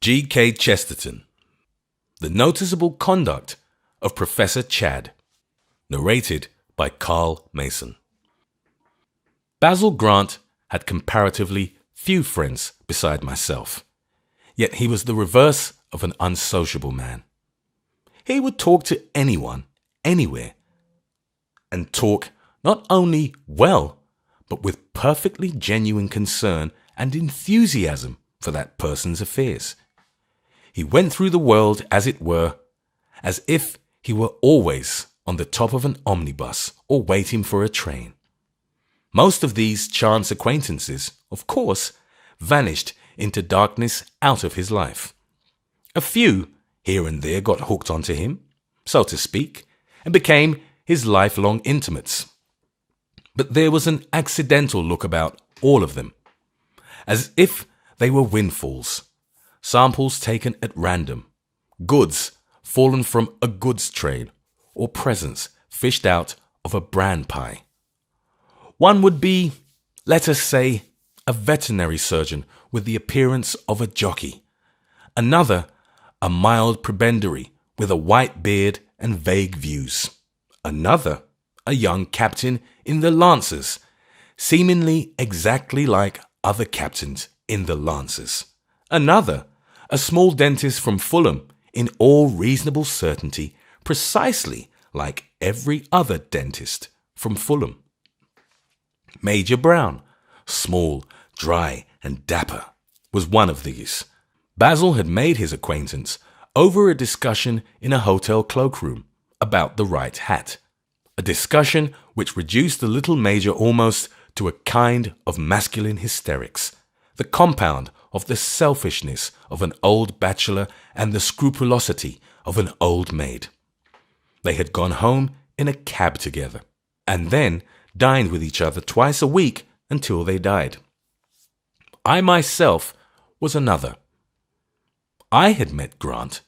G.K. Chesterton. The Noticeable Conduct of Professor Chad. Narrated by Carl Mason. Basil Grant had comparatively few friends beside myself, yet he was the reverse of an unsociable man. He would talk to anyone, anywhere, and talk not only well, but with perfectly genuine concern and enthusiasm for that person's affairs. He went through the world, as it were, as if he were always on the top of an omnibus or waiting for a train. Most of these chance acquaintances, of course, vanished into darkness out of his life. A few here and there got hooked onto him, so to speak, and became his lifelong intimates. But there was an accidental look about all of them, as if they were windfalls, samples taken at random, goods fallen from a goods train, or presents fished out of a bran pie. One would be, let us say, a veterinary surgeon with the appearance of a jockey. Another, a mild prebendary with a white beard and vague views. Another, a young captain in the Lancers, seemingly exactly like other captains in the Lancers. Another, a small dentist from Fulham, in all reasonable certainty, precisely like every other dentist from Fulham. Major Brown, small, dry, and dapper, was one of these. Basil had made his acquaintance over a discussion in a hotel cloakroom about the right hat, a discussion which reduced the little Major almost to a kind of masculine hysterics, the compound of the selfishness of an old bachelor and the scrupulosity of an old maid. They had gone home in a cab together, and then dined with each other twice a week until they died. I myself was another. I had met Grant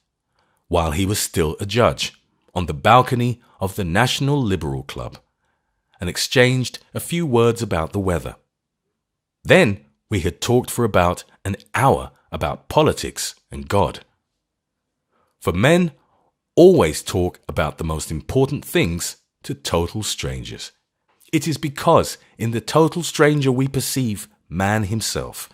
while he was still a judge on the balcony of the National Liberal Club, and exchanged a few words about the weather. Then we had talked for about an hour about politics and God. For men always talk about the most important things to total strangers. It is because in the total stranger we perceive man himself.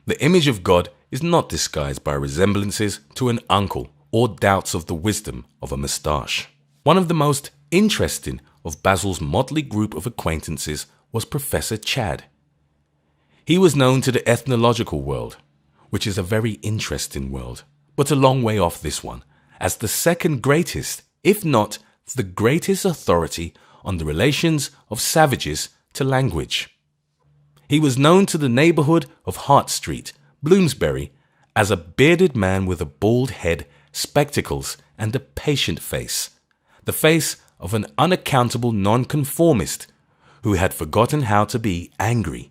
The image of God is not disguised by resemblances to an uncle or doubts of the wisdom of a moustache. One of the most interesting of Basil's motley group of acquaintances was Professor Chad. He was known to the ethnological world, which is a very interesting world, but a long way off this one, as the second greatest, if not the greatest authority on the relations of savages to language. He was known to the neighborhood of Hart Street, Bloomsbury, as a bearded man with a bald head, spectacles, and a patient face, the face of an unaccountable nonconformist who had forgotten how to be angry.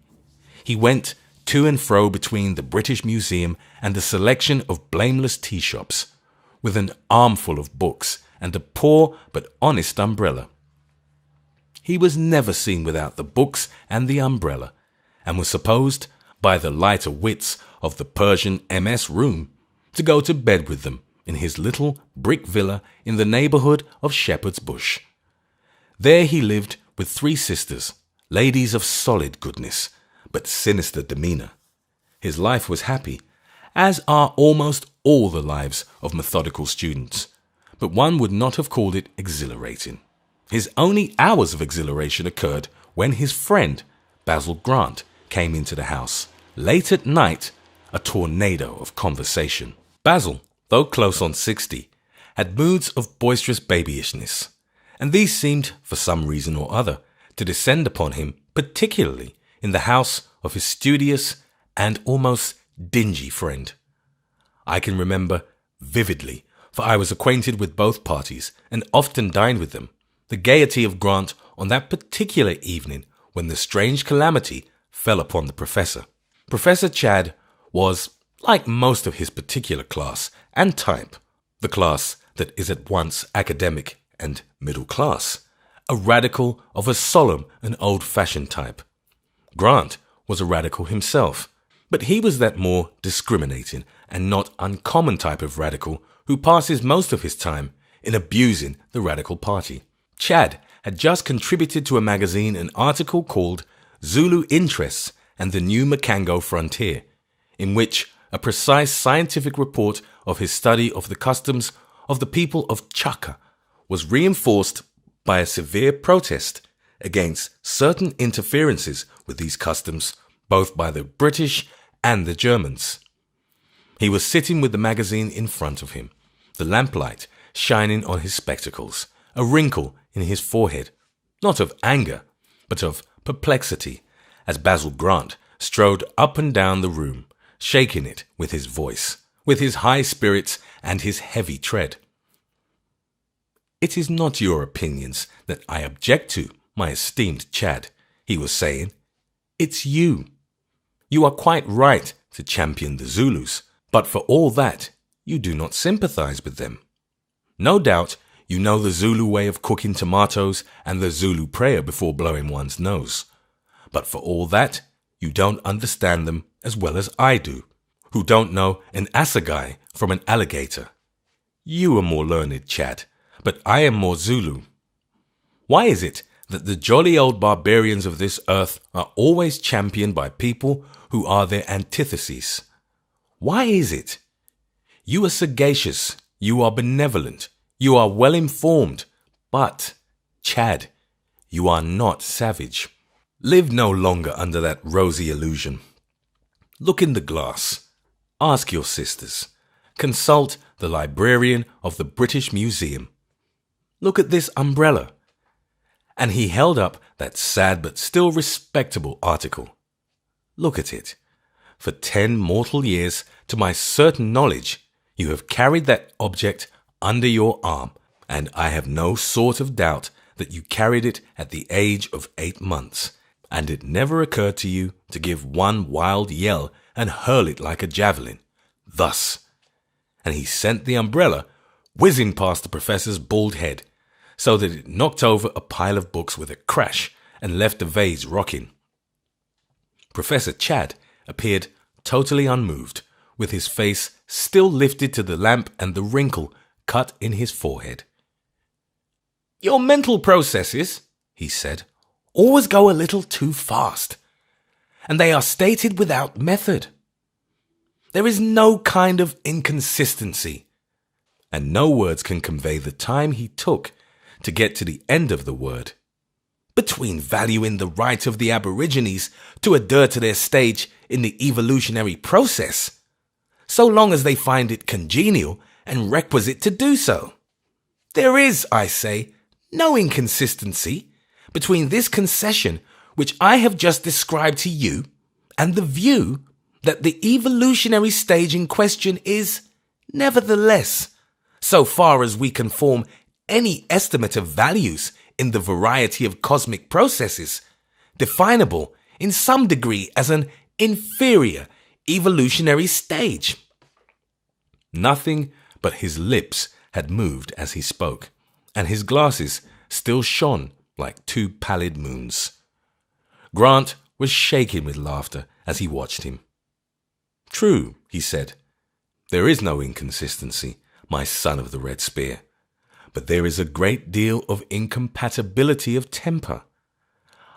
He went to and fro between the British Museum and a selection of blameless tea shops, with an armful of books and a poor but honest umbrella. He was never seen without the books and the umbrella, and was supposed, by the lighter wits of the Persian MS room, to go to bed with them in his little brick villa in the neighborhood of Shepherd's Bush. There he lived with 3 sisters, ladies of solid goodness, but sinister demeanor. His life was happy, as are almost all the lives of methodical students, but one would not have called it exhilarating. His only hours of exhilaration occurred when his friend, Basil Grant, came into the house. Late at night, a tornado of conversation. Basil, though close on 60, had moods of boisterous babyishness, and these seemed, for some reason or other, to descend upon him, particularly in the house of his studious and almost dingy friend. I can remember vividly, for I was acquainted with both parties and often dined with them, the gaiety of Grant on that particular evening when the strange calamity fell upon the professor. Professor Chad was, like most of his particular class and type, the class that is at once academic and middle class, a radical of a solemn and old-fashioned type. Grant was a radical himself, But he was that more discriminating and not uncommon type of radical who passes most of his time in abusing the Radical Party. Chad had just contributed to a magazine an article called Zulu Interests and the New Makango Frontier, in which a precise scientific report of his study of the customs of the people of Chaka was reinforced by a severe protest against certain interferences with these customs, both by the British and the Germans. He was sitting with the magazine in front of him, the lamplight shining on his spectacles, a wrinkle in his forehead, not of anger, but of perplexity, as Basil Grant strode up and down the room, shaking it with his voice, with his high spirits and his heavy tread. "It is not your opinions that I object to, my esteemed Chad," he was saying. "It's you. You are quite right to champion the Zulus, but for all that, you do not sympathize with them. No doubt you know the Zulu way of cooking tomatoes and the Zulu prayer before blowing one's nose. But for all that, you don't understand them as well as I do, who don't know an assegai from an alligator. You are more learned, Chad, but I am more Zulu. Why is it that the jolly old barbarians of this earth are always championed by people who are their antitheses? Why is it? You are sagacious, you are benevolent, you are well informed, but, Chad, you are not savage. Live no longer under that rosy illusion. Look in the glass. Ask your sisters. Consult the librarian of the British Museum. Look at this umbrella." And he held up that sad but still respectable article. "Look at it. For 10 mortal years, to my certain knowledge, you have carried that object under your arm, and I have no sort of doubt that you carried it at the age of 8 months, and it never occurred to you to give one wild yell and hurl it like a javelin. Thus." And he sent the umbrella whizzing past the professor's bald head, so that it knocked over a pile of books with a crash and left the vase rocking. Professor Chad appeared totally unmoved, with his face still lifted to the lamp and the wrinkle cut in his forehead. "Your mental processes," he said, "always go a little too fast, and they are stated without method. There is no kind of inconsistency," and no words can convey the time he took to get to the end of the word, "between valuing the right of the Aborigines to adhere to their stage in the evolutionary process, so long as they find it congenial and requisite to do so. There is, I say, no inconsistency between this concession which I have just described to you and the view that the evolutionary stage in question is, nevertheless, so far as we can form any estimate of values in the variety of cosmic processes, definable in some degree as an inferior evolutionary stage." Nothing but his lips had moved as he spoke, and his glasses still shone like 2 pallid moons. Grant was shaking with laughter as he watched him. "True," he said, "there is no inconsistency, my son of the Red Spear. But there is a great deal of incompatibility of temper.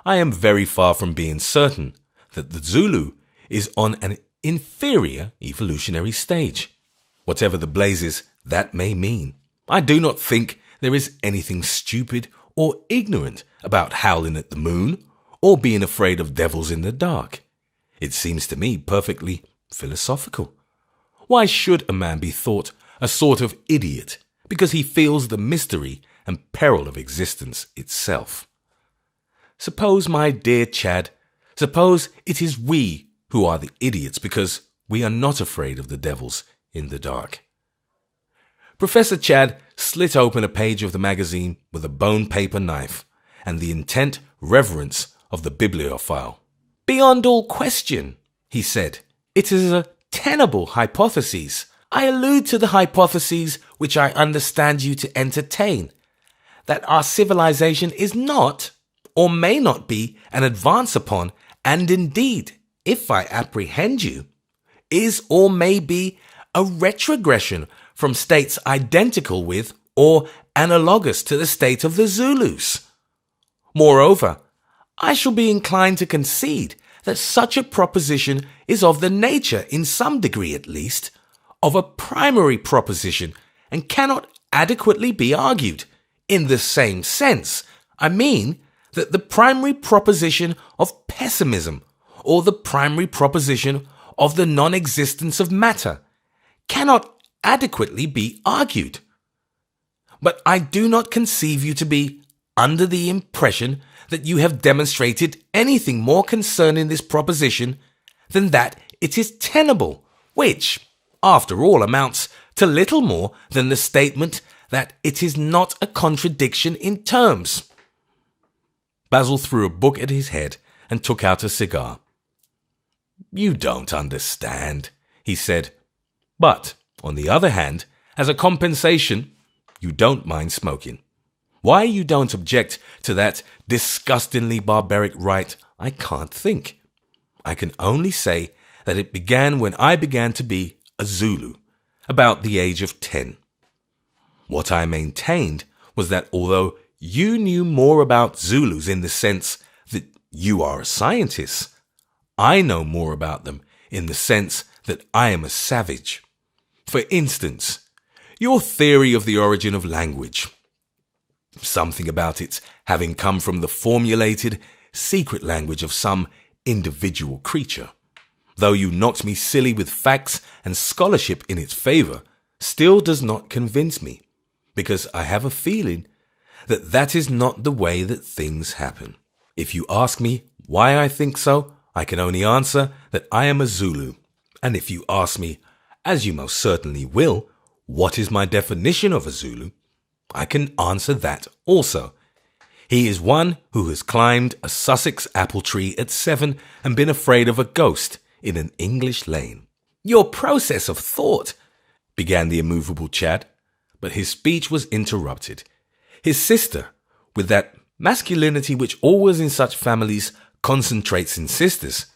I am very far from being certain that the Zulu is on an inferior evolutionary stage, whatever the blazes that may mean. I do not think there is anything stupid or ignorant about howling at the moon or being afraid of devils in the dark. It seems to me perfectly philosophical. Why should a man be thought a sort of idiot because he feels the mystery and peril of existence itself? Suppose, my dear Chad, suppose it is we who are the idiots because we are not afraid of the devils in the dark." Professor Chad slit open a page of the magazine with a bone paper knife and the intent reverence of the bibliophile. "Beyond all question," he said, "it is a tenable hypothesis. I allude to the hypotheses which I understand you to entertain, that our civilization is not, or may not be, an advance upon, and indeed if I apprehend you, is or may be a retrogression from states identical with or analogous to the state of the Zulus. Moreover, I shall be inclined to concede that such a proposition is of the nature, in some degree at least, of a primary proposition and cannot adequately be argued. In the same sense, I mean that the primary proposition of pessimism or the primary proposition of the non-existence of matter cannot adequately be argued. But I do not conceive you to be under the impression that you have demonstrated anything more concerning this proposition than that it is tenable, which, after all, amounts to little more than the statement that it is not a contradiction in terms. Basil threw a book at his head and took out a cigar. You don't understand, he said. But, on the other hand, as a compensation, you don't mind smoking. Why you don't object to that disgustingly barbaric rite, I can't think. I can only say that it began when I began to be a Zulu, about the age of 10. What I maintained was that although you knew more about Zulus in the sense that you are a scientist, I know more about them in the sense that I am a savage. For instance, your theory of the origin of language. Something about its having come from the formulated, secret language of some individual creature. Though you knocked me silly with facts and scholarship in its favor, still does not convince me, because I have a feeling that that is not the way that things happen. If you ask me why I think so, I can only answer that I am a Zulu. And if you ask me, as you most certainly will, what is my definition of a Zulu, I can answer that also. He is one who has climbed a Sussex apple tree at 7 and been afraid of a ghost in an English lane. Your process of thought, began the immovable Chad, but his speech was interrupted. His sister, with that masculinity which always in such families concentrates in sisters,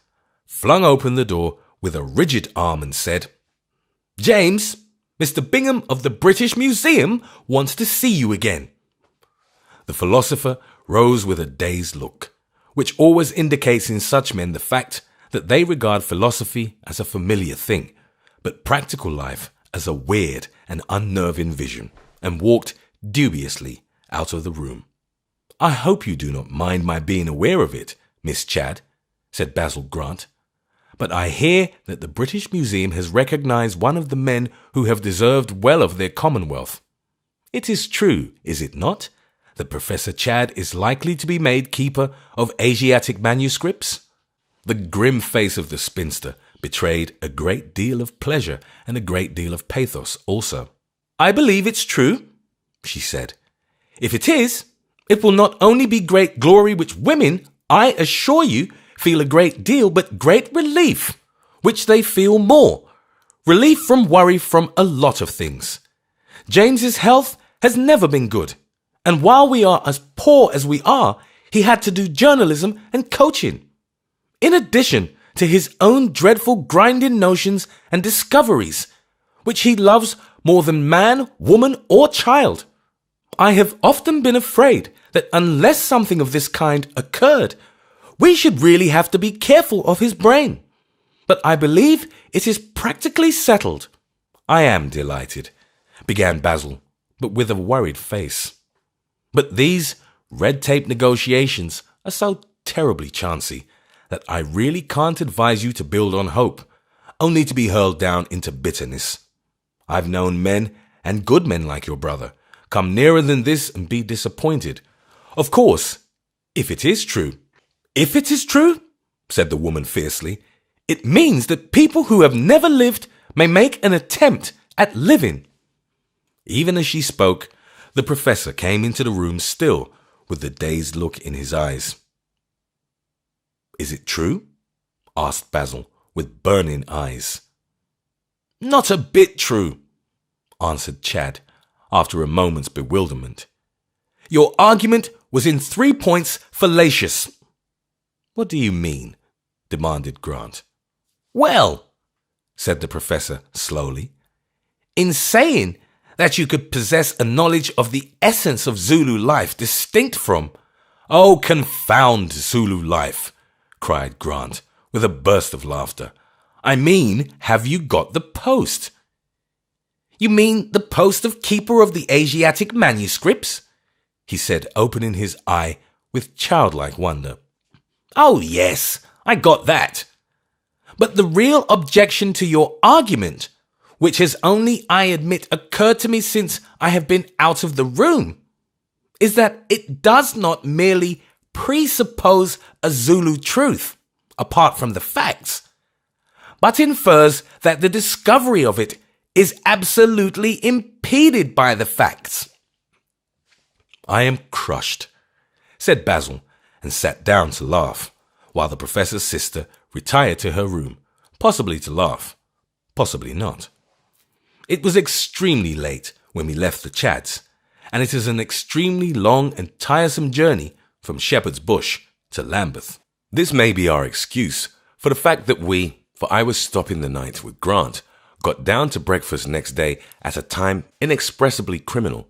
flung open the door with a rigid arm and said, James, Mr. Bingham of the British Museum wants to see you again. The philosopher rose with a dazed look, which always indicates in such men the fact that they regard philosophy as a familiar thing, but practical life as a weird and unnerving vision, and walked dubiously out of the room. I hope you do not mind my being aware of it, Miss Chad, said Basil Grant, but I hear that the British Museum has recognized one of the men who have deserved well of their commonwealth. It is true, is it not, that Professor Chad is likely to be made keeper of Asiatic manuscripts? The grim face of the spinster betrayed a great deal of pleasure and a great deal of pathos also. I believe it's true, she said. If it is, it will not only be great glory which women, I assure you, feel a great deal, but great relief, which they feel more. Relief from worry from a lot of things. James's health has never been good, and while we are as poor as we are, he had to do journalism and coaching. In addition to his own dreadful grinding notions and discoveries, which he loves more than man, woman, or child. I have often been afraid that unless something of this kind occurred, we should really have to be careful of his brain. But I believe it is practically settled. I am delighted, began Basil, but with a worried face. But these red-tape negotiations are so terribly chancy that I really can't advise you to build on hope, only to be hurled down into bitterness. I've known men, and good men like your brother, come nearer than this and be disappointed. Of course, if it is true, said the woman fiercely, it means that people who have never lived may make an attempt at living. Even as she spoke, the professor came into the room still with the dazed look in his eyes. Is it true? Asked Basil with burning eyes. Not a bit true, answered Chad after a moment's bewilderment. Your argument was in 3 points fallacious. What do you mean? demanded Grant. Well, said the professor slowly, in saying that you could possess a knowledge of the essence of Zulu life distinct from... Oh, confound Zulu life, cried Grant with a burst of laughter. I mean, have you got the post? You mean the post of keeper of the Asiatic manuscripts? He said, opening his eye with childlike wonder. Oh, yes, I got that. But the real objection to your argument, which has only, I admit, occurred to me since I have been out of the room, is that it does not merely presuppose a Zulu truth, apart from the facts, but infers that the discovery of it is absolutely impeded by the facts. I am crushed, said Basil, and sat down to laugh, while the professor's sister retired to her room, possibly to laugh, possibly not. It was extremely late when we left the Chads, and it is an extremely long and tiresome journey from Shepherd's Bush to Lambeth. This may be our excuse for the fact that for I was stopping the night with Grant, got down to breakfast next day at a time inexpressibly criminal,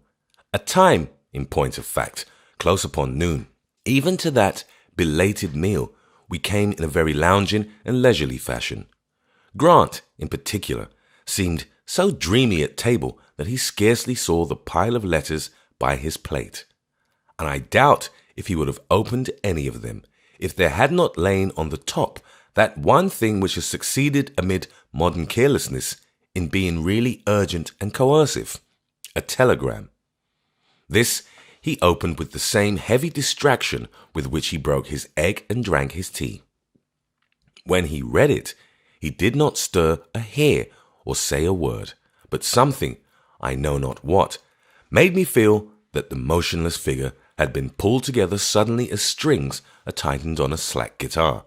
a time, in point of fact, close upon noon. Even to that belated meal, we came in a very lounging and leisurely fashion. Grant, in particular, seemed so dreamy at table that he scarcely saw the pile of letters by his plate, and I doubt if he would have opened any of them if there had not lain on the top that one thing which has succeeded amid modern carelessness in being really urgent and coercive, a telegram. This he opened with the same heavy distraction with which he broke his egg and drank his tea. When he read it, he did not stir a hair or say a word, but something, I know not what, made me feel that the motionless figure had been pulled together suddenly as strings are tightened on a slack guitar.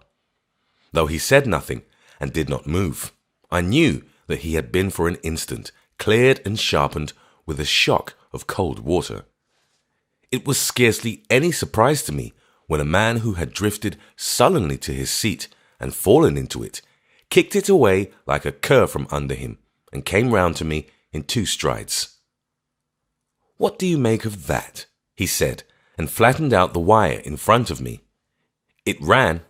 Though he said nothing and did not move, I knew that he had been for an instant cleared and sharpened with a shock of cold water. It was scarcely any surprise to me when a man who had drifted sullenly to his seat and fallen into it, kicked it away like a cur from under him, and came round to me in 2 strides. What do you make of that? He said, and flattened out the wire in front of me. It ran,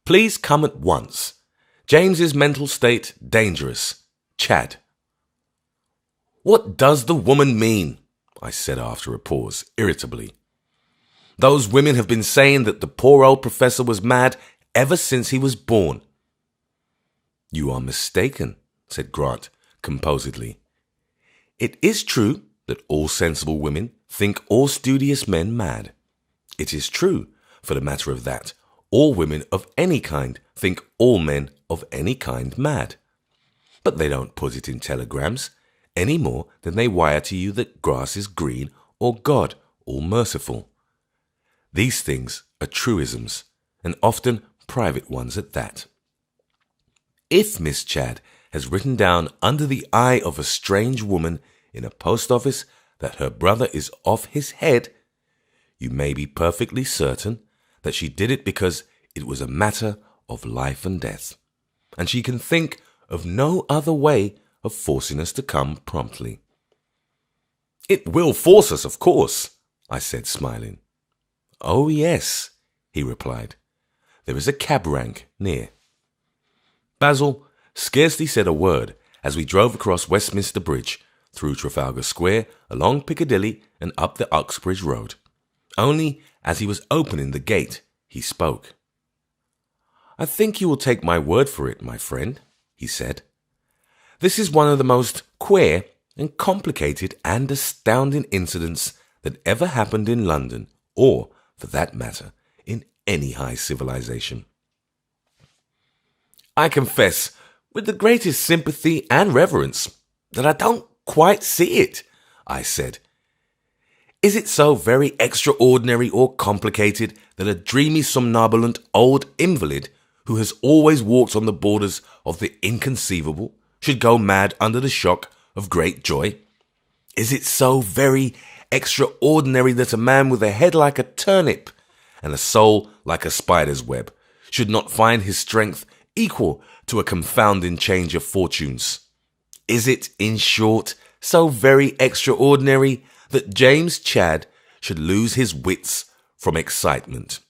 Please come at once. James's mental state dangerous. Chad. What does the woman mean? I said after a pause, irritably. Those women have been saying that the poor old professor was mad ever since he was born. You are mistaken, said Grant composedly. It is true that all sensible women think all studious men mad. It is true, for the matter of that, all women of any kind think all men of any kind mad. But they don't put it in telegrams, any more than they wire to you that grass is green or God all-merciful. These things are truisms, and often private ones at that. If Miss Chad has written down under the eye of a strange woman in a post office that her brother is off his head, you may be perfectly certain that she did it because it was a matter of life and death, and she can think of no other way of forcing us to come promptly. It will force us, of course, I said, smiling. Oh, yes, he replied. There is a cab rank near. Basil scarcely said a word as we drove across Westminster Bridge, through Trafalgar Square, along Piccadilly, and up the Uxbridge Road. Only as he was opening the gate, he spoke. I think you will take my word for it, my friend, he said. This is one of the most queer and complicated and astounding incidents that ever happened in London, or, for that matter, in any high civilization. I confess, with the greatest sympathy and reverence, that I don't quite see it, I said. Is it so very extraordinary or complicated that a dreamy somnambulant old invalid who has always walked on the borders of the inconceivable should go mad under the shock of great joy? Is it so very extraordinary that a man with a head like a turnip and a soul like a spider's web should not find his strength equal to a confounding change of fortunes? Is it, in short, so very extraordinary that James Chadd should lose his wits from excitement?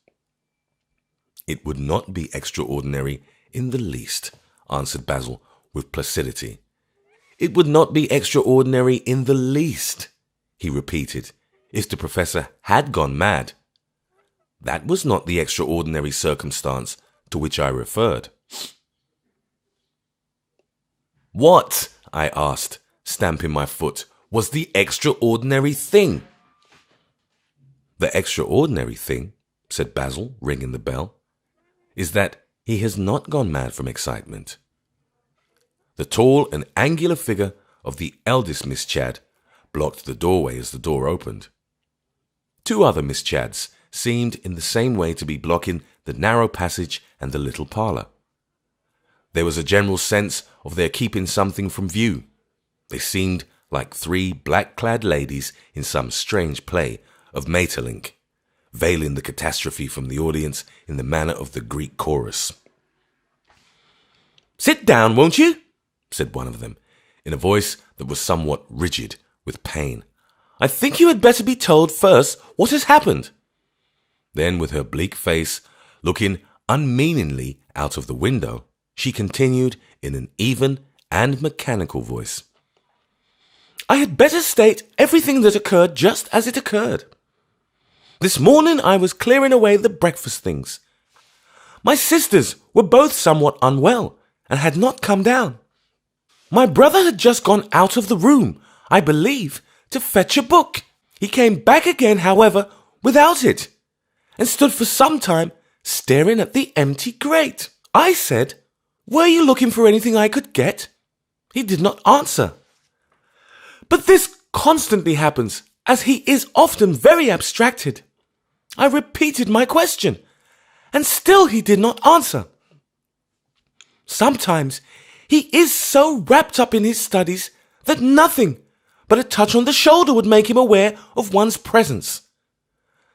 It would not be extraordinary in the least, answered Basil with placidity. It would not be extraordinary in the least, he repeated, if the professor had gone mad. That was not the extraordinary circumstance to which I referred. What, I asked, stamping my foot, was the extraordinary thing? The extraordinary thing, said Basil, ringing the bell, is that he has not gone mad from excitement. The tall and angular figure of the eldest Miss Chadd blocked the doorway as the door opened. Two other Miss Chadds seemed in the same way to be blocking the narrow passage and the little parlour. There was a general sense of their keeping something from view. They seemed like three black-clad ladies in some strange play of Maeterlinck, veiling the catastrophe from the audience in the manner of the Greek chorus. "Sit down, won't you?" said one of them, in a voice that was somewhat rigid with pain. "I think you had better be told first what has happened." Then, with her bleak face looking unmeaningly out of the window, she continued in an even and mechanical voice. "I had better state everything that occurred just as it occurred. This morning I was clearing away the breakfast things. My sisters were both somewhat unwell and had not come down. My brother had just gone out of the room, I believe, to fetch a book. He came back again, however, without it, and stood for some time staring at the empty grate. I said, 'Were you looking for anything I could get?' He did not answer. But this constantly happens, as he is often very abstracted. I repeated my question, and still he did not answer. Sometimes he is so wrapped up in his studies that nothing but a touch on the shoulder would make him aware of one's presence.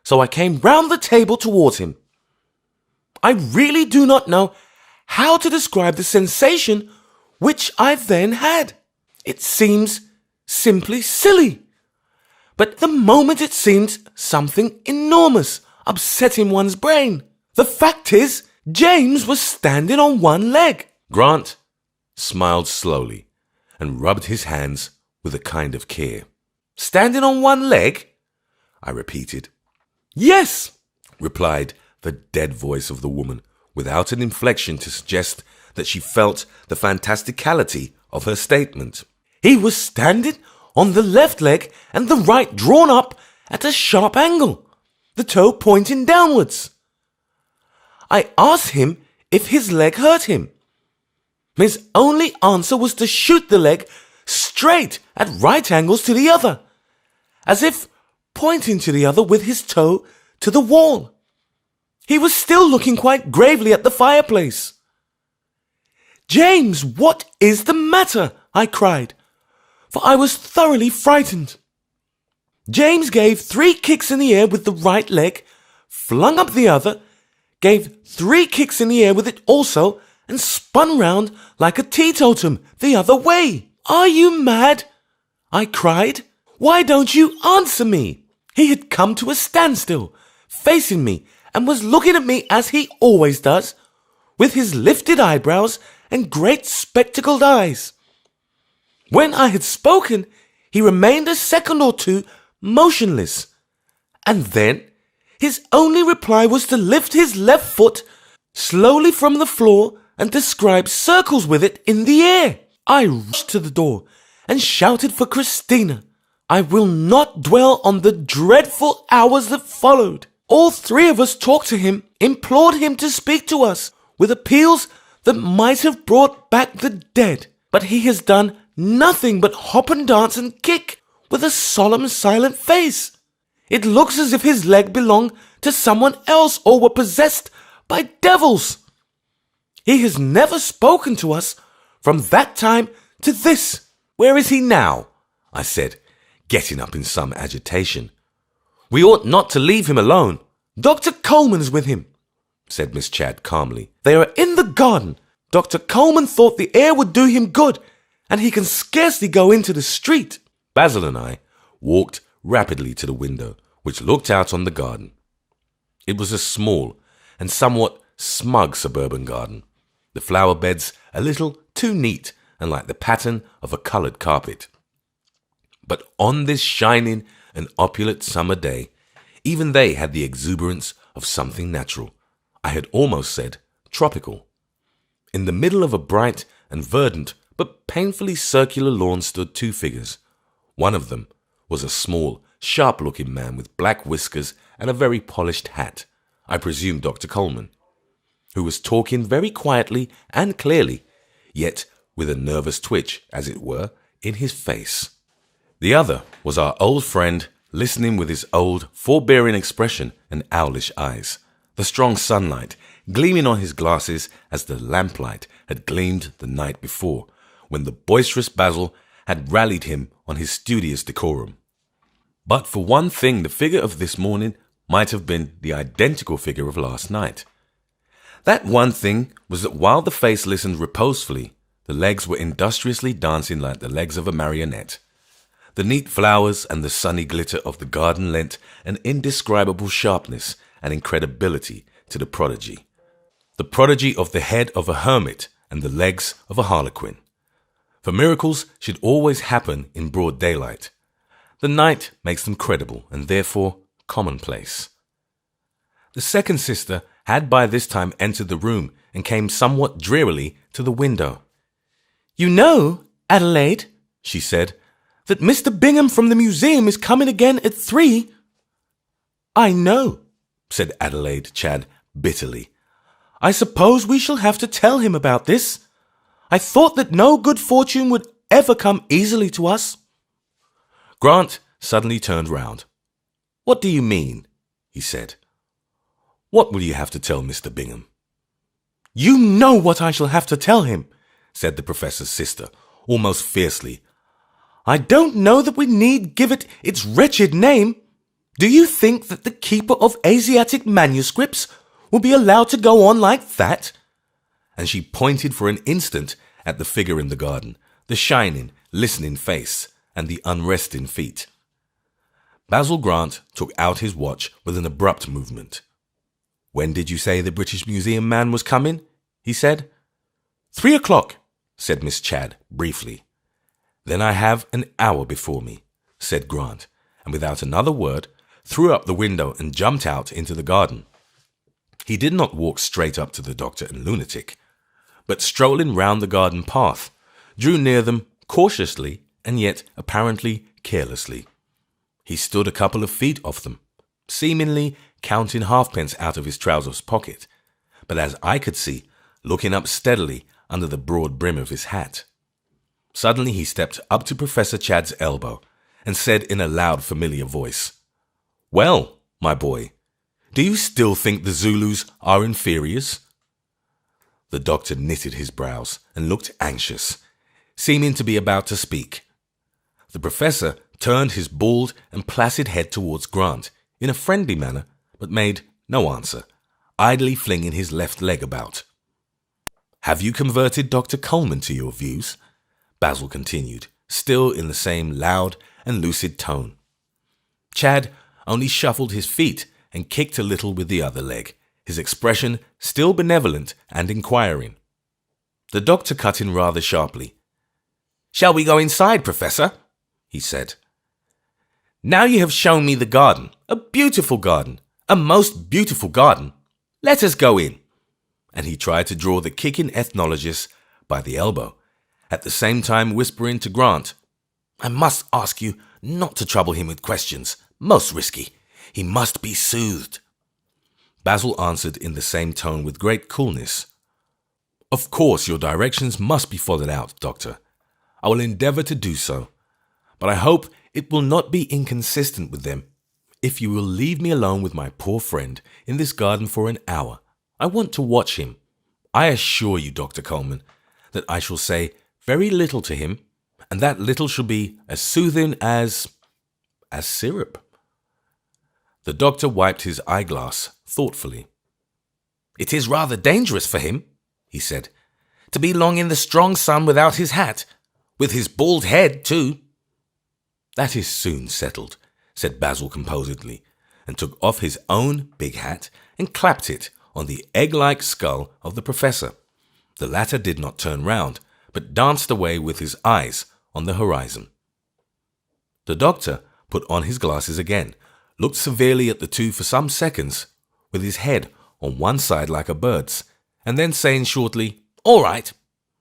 So I came round the table towards him. I really do not know how to describe the sensation which I then had. It seems simply silly. But the moment it seems something enormous upsetting one's brain. The fact is, James was standing on one leg." Grant smiled slowly and rubbed his hands with a kind of care. "Standing on one leg?" I repeated. "Yes," replied the dead voice of the woman, without an inflection to suggest that she felt the fantasticality of her statement. "He was standing on the left leg and the right drawn up at a sharp angle, the toe pointing downwards. I asked him if his leg hurt him. His only answer was to shoot the leg straight at right angles to the other, as if pointing to the other with his toe to the wall. He was still looking quite gravely at the fireplace. 'James, what is the matter?' I cried, for I was thoroughly frightened. James gave 3 kicks in the air with the right leg, flung up the other, gave 3 kicks in the air with it also, and spun round like a teetotum the other way. 'Are you mad?' I cried. 'Why don't you answer me?' He had come to a standstill, facing me, and was looking at me as he always does, with his lifted eyebrows and great spectacled eyes. When I had spoken, he remained a second or two motionless, and then his only reply was to lift his left foot slowly from the floor and describe circles with it in the air. I rushed to the door and shouted for Christina. I will not dwell on the dreadful hours that followed. All 3 of us talked to him, implored him to speak to us, with appeals that might have brought back the dead. But he has done nothing but hop and dance and kick, with a solemn, silent face. It looks as if his leg belonged to someone else or were possessed by devils. He has never spoken to us from that time to this." "Where is he now?" I said, getting up in some agitation. "We ought not to leave him alone." "Dr. Coleman's with him." said Miss Chadd calmly. "They are in the garden. Dr. Coleman thought the air would do him good, and he can scarcely go into the street." Basil and I walked rapidly to the window, which looked out on the garden. It was a small and somewhat smug suburban garden, the flower beds a little too neat and like the pattern of a coloured carpet. But on this shining and opulent summer day, even they had the exuberance of something natural. I had almost said tropical. In the middle of a bright and verdant but painfully circular lawn stood two figures. One of them was a small, sharp-looking man with black whiskers and a very polished hat, I presume Dr. Coleman, who was talking very quietly and clearly, yet with a nervous twitch, as it were, in his face. The other was our old friend, listening with his old, forbearing expression and owlish eyes, the strong sunlight gleaming on his glasses as the lamplight had gleamed the night before, when the boisterous Basil had rallied him on his studious decorum. But for one thing, the figure of this morning might have been the identical figure of last night. That one thing was that while the face listened reposefully, the legs were industriously dancing like the legs of a marionette. The neat flowers and the sunny glitter of the garden lent an indescribable sharpness and incredibility to the prodigy of the head of a hermit and the legs of a harlequin. For miracles should always happen in broad daylight. The night makes them credible and therefore commonplace. The second sister had by this time entered the room and came somewhat drearily to the window. "You know, Adelaide," she said, "that Mr. Bingham from the museum is coming again at 3. "I know," said Adelaide Chadd bitterly. "I suppose we shall have to tell him about this. I thought that no good fortune would ever come easily to us." Grant suddenly turned round. "What do you mean?" he said. "What will you have to tell Mr. Bingham?" "You know what I shall have to tell him," said the professor's sister, almost fiercely. "I don't know that we need give it its wretched name. Do you think that the keeper of Asiatic manuscripts will be allowed to go on like that?" And she pointed for an instant at the figure in the garden, the shining, listening face, and the unresting feet. Basil Grant took out his watch with an abrupt movement. "When did you say the British Museum man was coming?" he said. 3 o'clock, said Miss Chadd briefly. "Then I have an hour before me," said Grant, and without another word, threw up the window and jumped out into the garden. He did not walk straight up to the doctor and lunatic, but strolling round the garden path, drew near them cautiously and yet apparently carelessly. He stood a couple of feet off them, seemingly counting halfpence out of his trousers pocket, but as I could see, looking up steadily under the broad brim of his hat. Suddenly he stepped up to Professor Chadd's elbow and said in a loud, familiar voice, "Well, my boy, do you still think the Zulus are inferiors?" The doctor knitted his brows and looked anxious, seeming to be about to speak. The professor turned his bald and placid head towards Grant in a friendly manner, but made no answer, idly flinging his left leg about. "Have you converted Dr. Coleman to your views?" Basil continued, still in the same loud and lucid tone. Chadd only shuffled his feet and kicked a little with the other leg, his expression still benevolent and inquiring. The doctor cut in rather sharply. "Shall we go inside, Professor?" he said. "Now you have shown me the garden, a beautiful garden, a most beautiful garden. Let us go in." And he tried to draw the kicking ethnologist by the elbow, at the same time whispering to Grant, "I must ask you not to trouble him with questions. Most risky. He must be soothed." Basil answered in the same tone with great coolness. "Of course your directions must be followed out, Doctor. I will endeavour to do so, but I hope it will not be inconsistent with them if you will leave me alone with my poor friend in this garden for an hour. I want to watch him. I assure you, Dr. Coleman, that I shall say very little to him, and that little shall be as soothing as syrup." The doctor wiped his eyeglass thoughtfully. "It is rather dangerous for him," he said, "to be long in the strong sun without his hat, with his bald head too." "That is soon settled," said Basil composedly, and took off his own big hat and clapped it on the egg-like skull of the professor. The latter did not turn round, but danced away with his eyes on the horizon. The doctor put on his glasses again, looked severely at the two for some seconds, with his head on one side like a bird's, and then saying shortly, "All right,"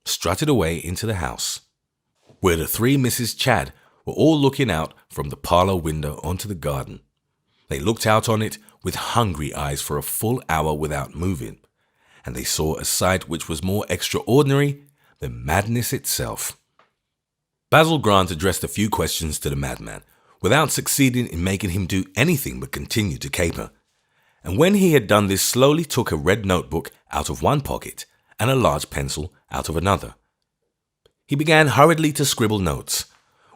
strutted away into the house, where the three Mrs. Chadd were all looking out from the parlour window onto the garden. They looked out on it with hungry eyes for a full hour without moving, and they saw a sight which was more extraordinary than madness itself. Basil Grant addressed a few questions to the madman, without succeeding in making him do anything but continue to caper, and when he had done this slowly took a red notebook out of one pocket and a large pencil out of another. He began hurriedly to scribble notes.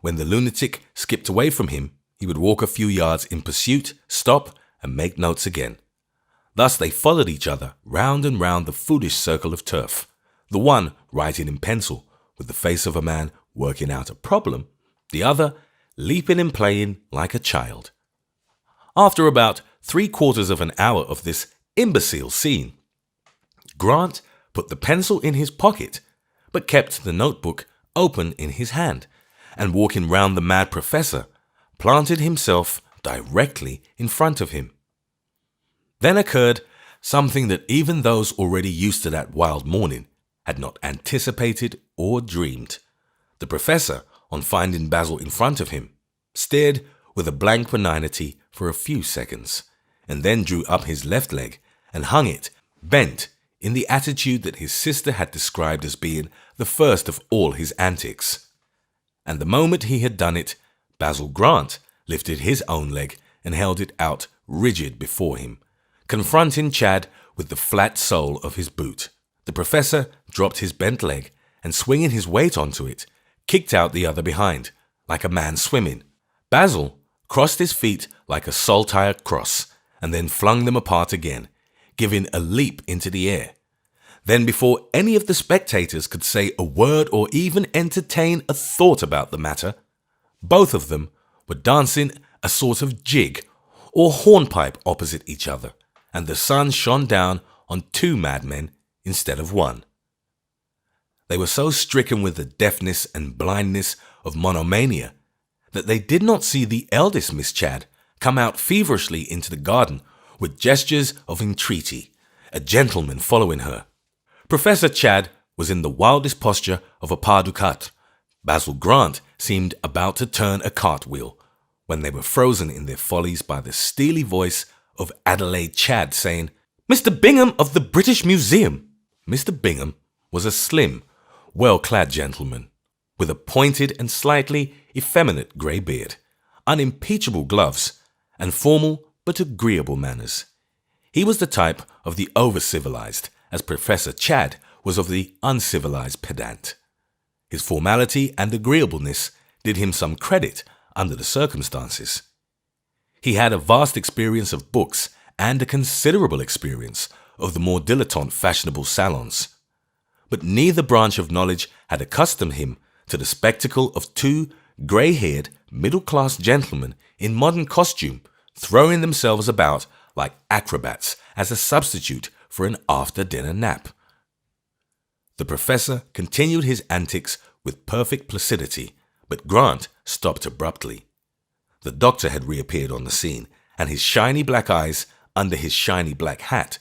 When the lunatic skipped away from him, he would walk a few yards in pursuit, stop, and make notes again. Thus they followed each other round and round the foolish circle of turf, the one writing in pencil with the face of a man working out a problem, the other leaping and playing like a child. After about 3/4 of an hour of this imbecile scene, Grant put the pencil in his pocket, but kept the notebook open in his hand, and walking round the mad professor, planted himself directly in front of him. Then occurred something that even those already used to that wild morning had not anticipated or dreamed. The professor, on finding Basil in front of him, stared with a blank benignity for a few seconds, and then drew up his left leg and hung it, bent, in the attitude that his sister had described as being the first of all his antics. And the moment he had done it, Basil Grant lifted his own leg and held it out rigid before him, confronting Chadd with the flat sole of his boot. The professor dropped his bent leg and, swinging his weight onto it, kicked out the other behind, like a man swimming. Basil crossed his feet like a saltire cross, and then flung them apart again, giving a leap into the air. Then, before any of the spectators could say a word or even entertain a thought about the matter, both of them were dancing a sort of jig or hornpipe opposite each other, and the sun shone down on two madmen instead of one. They were so stricken with the deafness and blindness of monomania that they did not see the eldest Miss Chadd come out feverishly into the garden with gestures of entreaty, a gentleman following her. Professor Chadd was in the wildest posture of a pas de quatre. Basil Grant seemed about to turn a cartwheel, when they were frozen in their follies by the steely voice of Adelaide Chadd saying, "Mr. Bingham of the British Museum." Mr. Bingham was a slim, well-clad gentleman, with a pointed and slightly effeminate grey beard, unimpeachable gloves, and formal but agreeable manners. He was the type of the over-civilized, as Professor Chadd was of the uncivilized pedant. His formality and agreeableness did him some credit under the circumstances. He had a vast experience of books and a considerable experience of the more dilettante fashionable salons. But neither branch of knowledge had accustomed him to the spectacle of two grey-haired, middle-class gentlemen in modern costume throwing themselves about like acrobats as a substitute for an after-dinner nap. The professor continued his antics with perfect placidity, but Grant stopped abruptly. The doctor had reappeared on the scene, and his shiny black eyes, under his shiny black hat,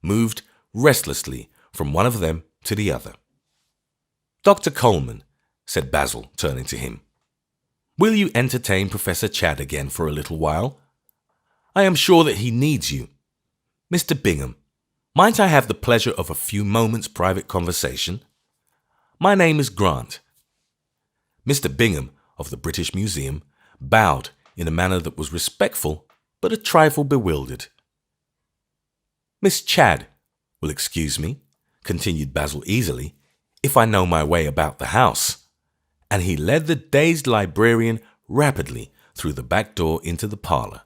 moved restlessly from one of them to the other. "Dr. Coleman," said Basil, turning to him, "will you entertain Professor Chadd again for a little while? I am sure that he needs you. Mr. Bingham, might I have the pleasure of a few moments' private conversation? My name is Grant." Mr. Bingham of the British Museum bowed in a manner that was respectful but a trifle bewildered. "Miss Chadd will excuse me," continued Basil easily, "if I know my way about the house." And he led the dazed librarian rapidly through the back door into the parlour.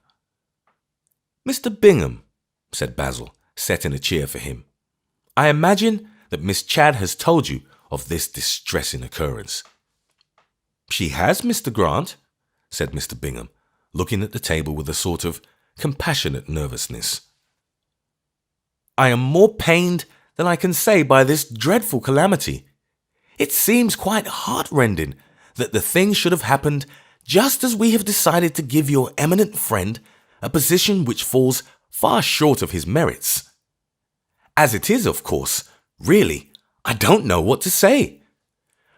"Mr. Bingham," said Basil, setting a chair for him, I imagine that Miss Chadd has told you of this distressing occurrence." "She has, Mr. Grant," said Mr. Bingham, looking at the table with a sort of compassionate nervousness. "I am more pained than I can say by this dreadful calamity. It seems quite heartrending that the thing should have happened just as we have decided to give your eminent friend a position which falls far short of his merits. As it is, of course, really, I don't know what to say.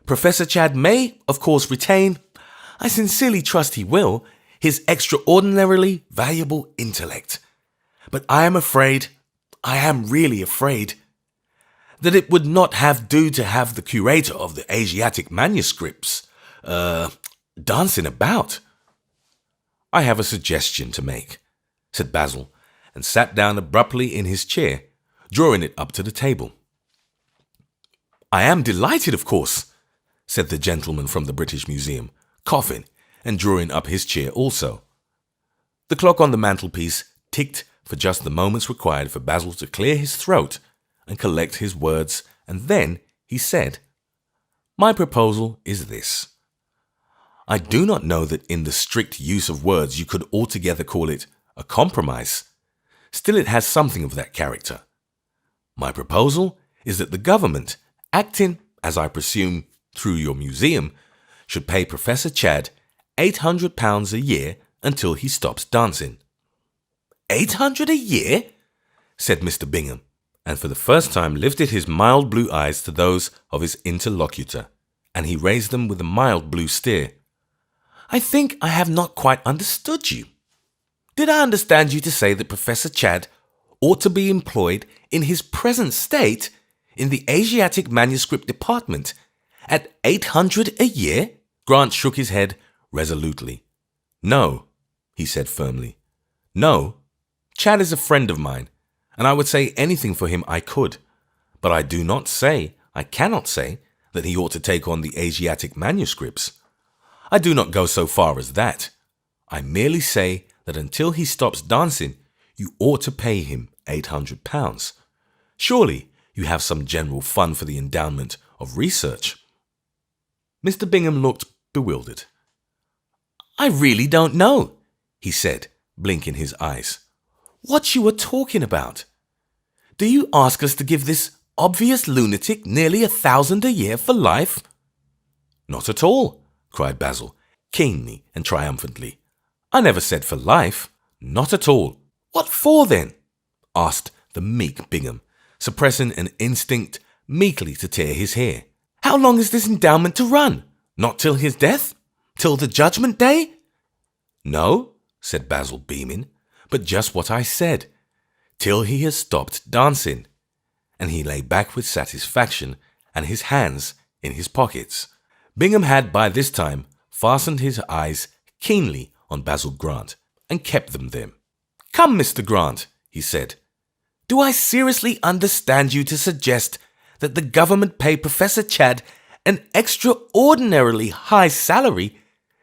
Professor Chadd may, of course, retain, I sincerely trust he will, his extraordinarily valuable intellect. But I am afraid, I am really afraid, that it would not have do to have the curator of the Asiatic manuscripts, dancing about." "I have a suggestion to make," said Basil, and sat down abruptly in his chair, drawing it up to the table. "I am delighted, of course," said the gentleman from the British Museum, coughing and drawing up his chair also. The clock on the mantelpiece ticked for just the moments required for Basil to clear his throat and collect his words, and then he said, "My proposal is this. I do not know that in the strict use of words you could altogether call it a compromise. Still, it has something of that character. My proposal is that the government, acting, as I presume, through your museum, should pay Professor Chadd £800 a year until he stops dancing." "800 a year?" said Mr. Bingham, and for the first time lifted his mild blue eyes to those of his interlocutor, and he raised them with a mild blue stare. "I think I have not quite understood you. Did I understand you to say that Professor Chadd ought to be employed in his present state in the Asiatic Manuscript Department at 800 a year?" Grant shook his head resolutely. "No," he said firmly. "No. Chadd is a friend of mine, and I would say anything for him I could. But I cannot say that he ought to take on the Asiatic manuscripts. I do not go so far as that. I merely say that until he stops dancing, you ought to pay him £800. Surely you have some general fund for the endowment of research." Mr. Bingham looked bewildered. "I really don't know," he said, blinking his eyes, "what you are talking about. Do you ask us to give this obvious lunatic nearly 1,000 a year for life?" "Not at all," cried Basil, keenly and triumphantly. "I never said for life. Not at all." "What for, then?" asked the meek Bingham, suppressing an instinct meekly to tear his hair. "How long is this endowment to run? Not till his death? Till the judgment day?" "No," said Basil, beaming, "but just what I said. Till he has stopped dancing." And he lay back with satisfaction and his hands in his pockets. Bingham had by this time fastened his eyes keenly on Basil Grant and kept them there. "Come, Mr. Grant," he said, "do I seriously understand you to suggest that the government pay Professor Chadd an extraordinarily high salary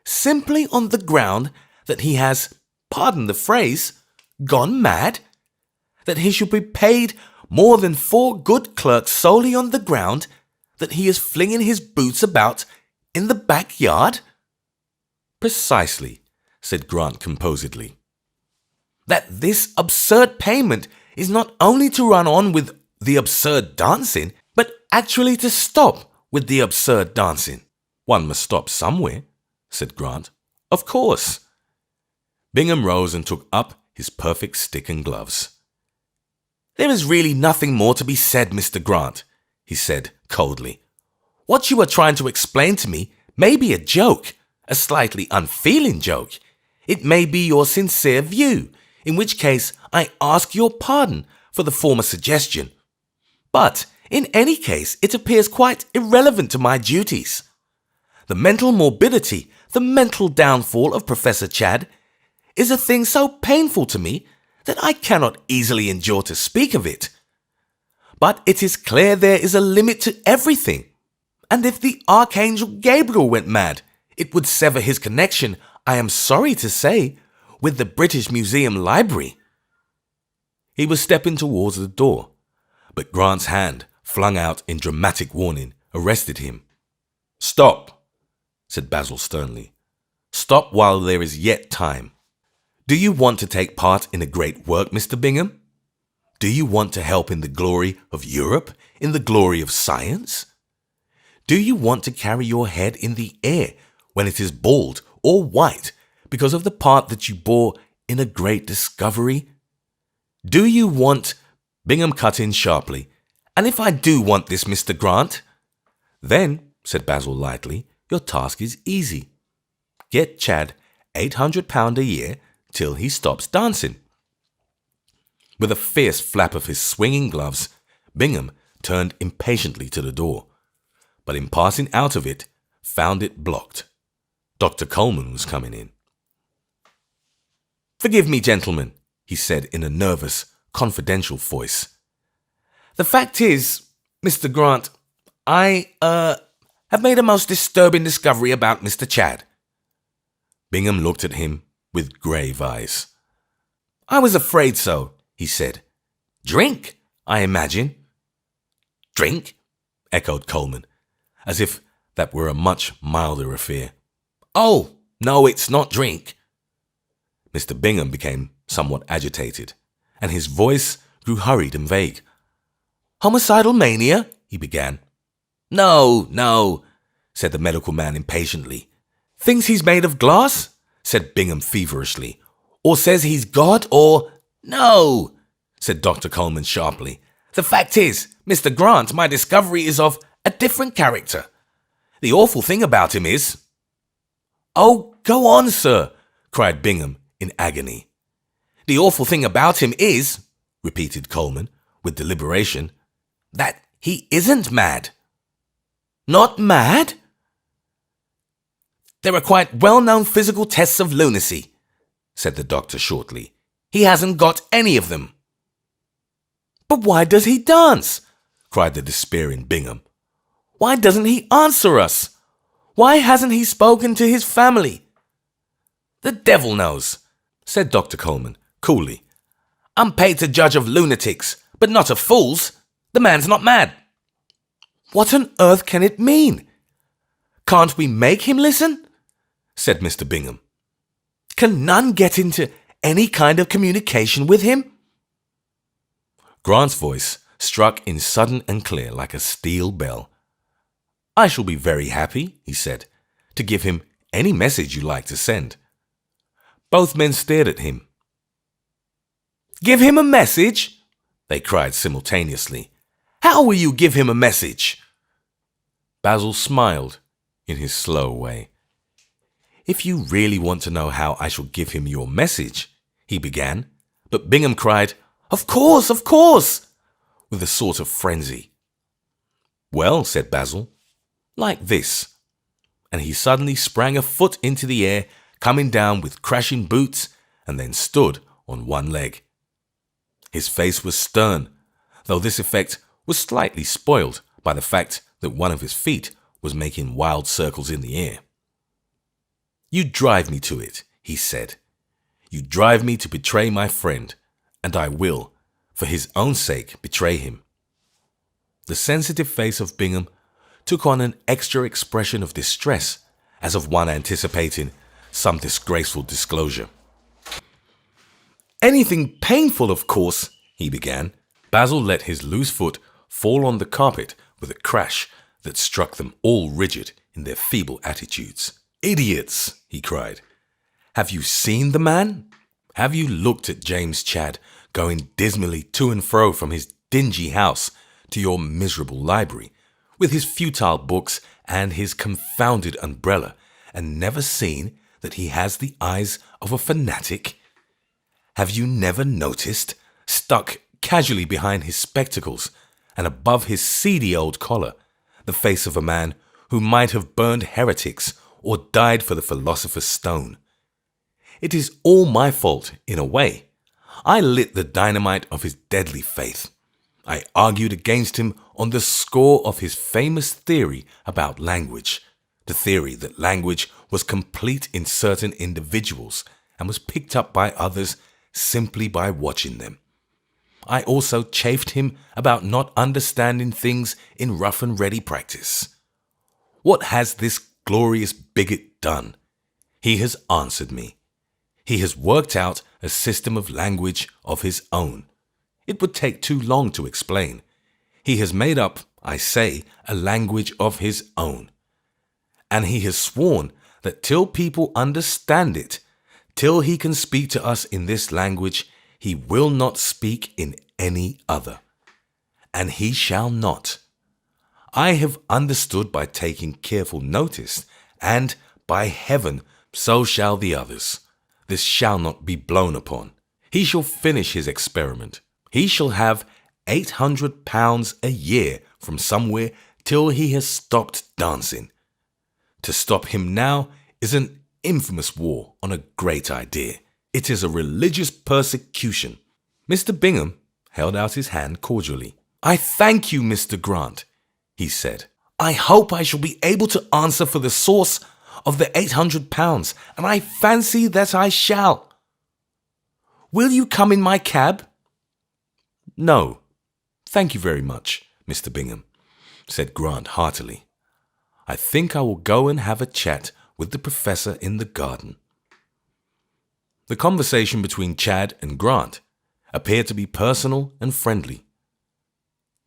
simply on the ground that he has, pardon the phrase, gone mad? That he should be paid more than 4 good clerks solely on the ground that he is flinging his boots about in the backyard?" "Precisely," said Grant composedly. "That this absurd payment is not only to run on with the absurd dancing, but actually to stop with the absurd dancing." "One must stop somewhere," said Grant. "Of course." Bingham rose and took up his perfect stick and gloves. "There is really nothing more to be said, Mr. Grant," he said coldly. "What you are trying to explain to me may be a joke, a slightly unfeeling joke. It may be your sincere view, in which case I ask your pardon for the former suggestion. But in any case, it appears quite irrelevant to my duties. The mental morbidity, the mental downfall of Professor Chadd is a thing so painful to me that I cannot easily endure to speak of it. But it is clear there is a limit to everything, and if the Archangel Gabriel went mad, it would sever his connection, I am sorry to say, with the British Museum Library." He was stepping towards the door, but Grant's hand, flung out in dramatic warning, arrested him. "Stop," said Basil sternly. "Stop while there is yet time. Do you want to take part in a great work, Mr. Bingham? Do you want to help in the glory of Europe, in the glory of science? Do you want to carry your head in the air when it is bald or white because of the part that you bore in a great discovery? Do you want—" Bingham cut in sharply. "And if I do want this, Mr. Grant?" "Then," said Basil lightly, "your task is easy. Get Chad £800 a year till he stops dancing." With a fierce flap of his swinging gloves, Bingham turned impatiently to the door, but in passing out of it, found it blocked. Dr. Coleman was coming in. "Forgive me, gentlemen," he said in a nervous, confidential voice. "The fact is, Mr. Grant, I have made a most disturbing discovery about Mr. Chad." Bingham looked at him with grave eyes. "I was afraid so," he said. "Drink, I imagine." "Drink?" echoed Coleman, as if that were a much milder affair. "Oh, no, it's not drink." Mr. Bingham became somewhat agitated, and his voice grew hurried and vague. "Homicidal mania?" he began. No, said the medical man impatiently. "Thinks he's made of glass?" said Bingham feverishly. "Or says he's God, or—" "No," said Dr. Coleman sharply. "The fact is, Mr. Grant, my discovery is of a different character. The awful thing about him is—" "Oh, go on, sir," cried Bingham in agony. "The awful thing about him is," repeated Coleman with deliberation, "that he isn't mad." "Not mad?" "There are quite well-known physical tests of lunacy," said the doctor shortly. "He hasn't got any of them." "But why does he dance?" cried the despairing Bingham. "Why doesn't he answer us? Why hasn't he spoken to his family?" "The devil knows," said Dr. Coleman coolly. "I'm paid to judge of lunatics, but not of fools. The man's not mad." "What on earth can it mean? Can't we make him listen?" said Mr. Bingham. "Can none get into any kind of communication with him?" Grant's voice struck in sudden and clear like a steel bell. "I shall be very happy," he said, "to give him any message you like to send." Both men stared at him. "Give him a message?" they cried simultaneously. "How will you give him a message?" Basil smiled in his slow way. "If you really want to know how I shall give him your message," he began, but Bingham cried, Of course, with a sort of frenzy. "Well," said Basil, "like this." And he suddenly sprang a foot into the air, coming down with crashing boots, and then stood on one leg. His face was stern, though this effect was slightly spoiled by the fact that one of his feet was making wild circles in the air. "You drive me to it," he said. "You drive me to betray my friend, and I will, for his own sake, betray him." The sensitive face of Bingham took on an extra expression of distress, as of one anticipating some disgraceful disclosure. "Anything painful, of course," he began. Basil let his loose foot fall on the carpet with a crash that struck them all rigid in their feeble attitudes. "Idiots!" he cried. "Have you seen the man? Have you looked at James Chad going dismally to and fro from his dingy house to your miserable library, with his futile books and his confounded umbrella, and never seen that he has the eyes of a fanatic? Have you never noticed, stuck casually behind his spectacles and above his seedy old collar, the face of a man who might have burned heretics or died for the philosopher's stone? It is all my fault, in a way. I lit the dynamite of his deadly faith. I argued against him on the score of his famous theory about language, the theory that language was complete in certain individuals and was picked up by others simply by watching them. I also chaffed him about not understanding things in rough and ready practice. What has this glorious bigot done? He has answered me. He has worked out a system of language of his own. It would take too long to explain. He has made up, I say, a language of his own. And he has sworn that till people understand it, till he can speak to us in this language, he will not speak in any other. And he shall not. I have understood by taking careful notice, and by heaven, so shall the others. This shall not be blown upon. He shall finish his experiment. He shall have £800 a year from somewhere till he has stopped dancing. To stop him now is an infamous war on a great idea. It is a religious persecution. Mr. Bingham held out his hand cordially. I thank you, Mr. Grant, he said. I hope I shall be able to answer for the source of the £800, and I fancy that I shall. Will you come in my cab? No, thank you very much, Mr. Bingham, said Grant heartily. I think I will go and have a chat with the professor in the garden. The conversation between Chad and Grant appeared to be personal and friendly.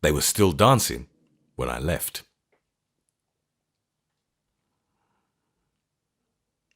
They were still dancing when I left.